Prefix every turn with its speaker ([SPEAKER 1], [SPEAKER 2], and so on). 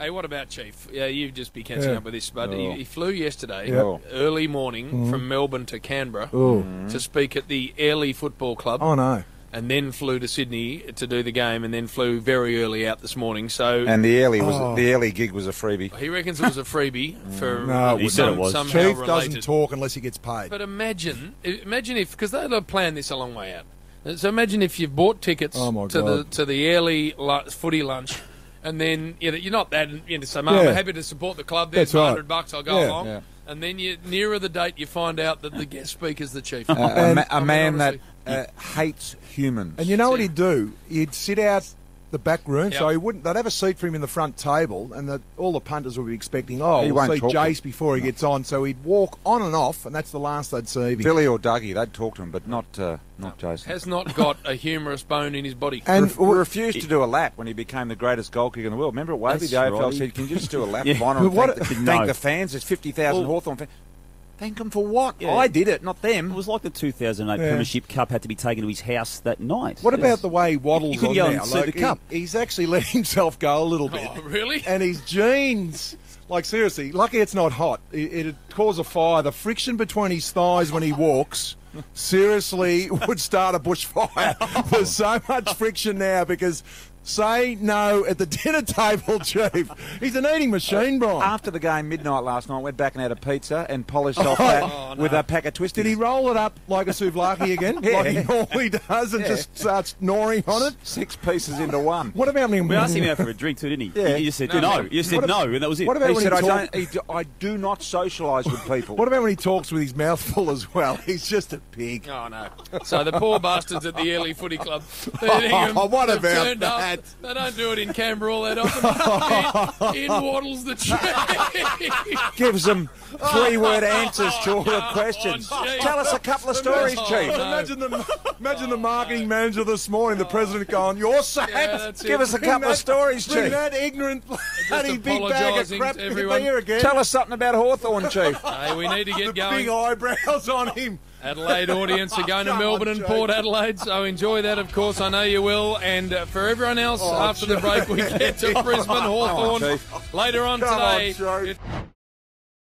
[SPEAKER 1] Hey, what about Chief? Yeah, you'd just be catching up with this, but he flew yesterday, early morning, from Melbourne to Canberra to speak at the Airlie Football Club.
[SPEAKER 2] Oh, no.
[SPEAKER 1] And then flew to Sydney to do the game, and then flew very early out this morning. So,
[SPEAKER 3] and the Airlie gig was a freebie.
[SPEAKER 1] He reckons it was a freebie for
[SPEAKER 2] no,
[SPEAKER 1] he said it was.
[SPEAKER 2] Chief
[SPEAKER 1] related.
[SPEAKER 2] doesn't talk unless he gets paid.
[SPEAKER 1] But imagine if, because they'll plan this a long way out. So imagine if you've bought tickets to the Airlie footy lunch, and then you're not that. So, Mum, I'm happy to support the club. There's $100. I'll go along. Yeah. And then nearer the date, you find out that the guest speaker's the Chief.
[SPEAKER 3] A man that hates humans.
[SPEAKER 2] And you know what he'd do? He'd sit out the back room, so he wouldn't. They'd have a seat for him in the front table, and all the punters would be expecting, we'll see Jace before he gets on. So he'd walk on and off, and that's the last they'd see.
[SPEAKER 3] Billy or Dougie, they'd talk to him, but not Jason.
[SPEAKER 1] Has not got a humorous bone in his body.
[SPEAKER 3] And refused to do a lap when he became the greatest goal kicker in the world. Remember at Wavy, the AFL said, can you just do a lap of honour and thank the fans? There's 50,000 Hawthorn fans. Thank him for what? Yeah. I did it, not them.
[SPEAKER 4] It was like the 2008 Premiership Cup had to be taken to his house that night.
[SPEAKER 2] What about the way Waddles on
[SPEAKER 4] now?
[SPEAKER 2] And see the cup. He's actually let himself go a little bit.
[SPEAKER 1] Oh, really?
[SPEAKER 2] And his jeans, seriously, lucky it's not hot. It'd cause a fire. The friction between his thighs when he walks seriously would start a bushfire. There's so much friction now because... Say no at the dinner table, Chief. He's an eating machine, Brian.
[SPEAKER 3] After the game, midnight last night, went back and had a pizza and polished off that with a pack of Twisties.
[SPEAKER 2] Did he roll it up like a souvlaki again? Like he normally does and just starts gnawing on it?
[SPEAKER 3] 6 pieces into one.
[SPEAKER 2] What about him?
[SPEAKER 4] We asked him out for a drink too, didn't he?
[SPEAKER 3] Yeah.
[SPEAKER 4] He just said no. You said no, and that was it.
[SPEAKER 2] What about
[SPEAKER 3] he
[SPEAKER 2] when
[SPEAKER 3] said, I do not socialise with people.
[SPEAKER 2] What about when he talks with his mouth full as well? He's just a pig.
[SPEAKER 1] Oh, no. So the poor bastards at the Airlie Footy Club.
[SPEAKER 2] What about that?
[SPEAKER 1] They don't do it in Canberra all that often. In Waddles The Chief.
[SPEAKER 3] Gives them 3-word answers to all the questions. Tell us a couple of stories, Chief.
[SPEAKER 2] Imagine the marketing manager this morning, the president going, "You're sacked."
[SPEAKER 3] Give us a couple of stories, Chief.
[SPEAKER 2] Bring that ignorant bloody big bag of crap here again.
[SPEAKER 3] Tell us something about Hawthorn, Chief.
[SPEAKER 1] Hey, we need to get going.
[SPEAKER 2] Big eyebrows on him.
[SPEAKER 1] Adelaide audience are going to Melbourne and Port Adelaide, so enjoy that, of course. I know you will. And for everyone else, after the break, we get to Brisbane, Hawthorn later on today.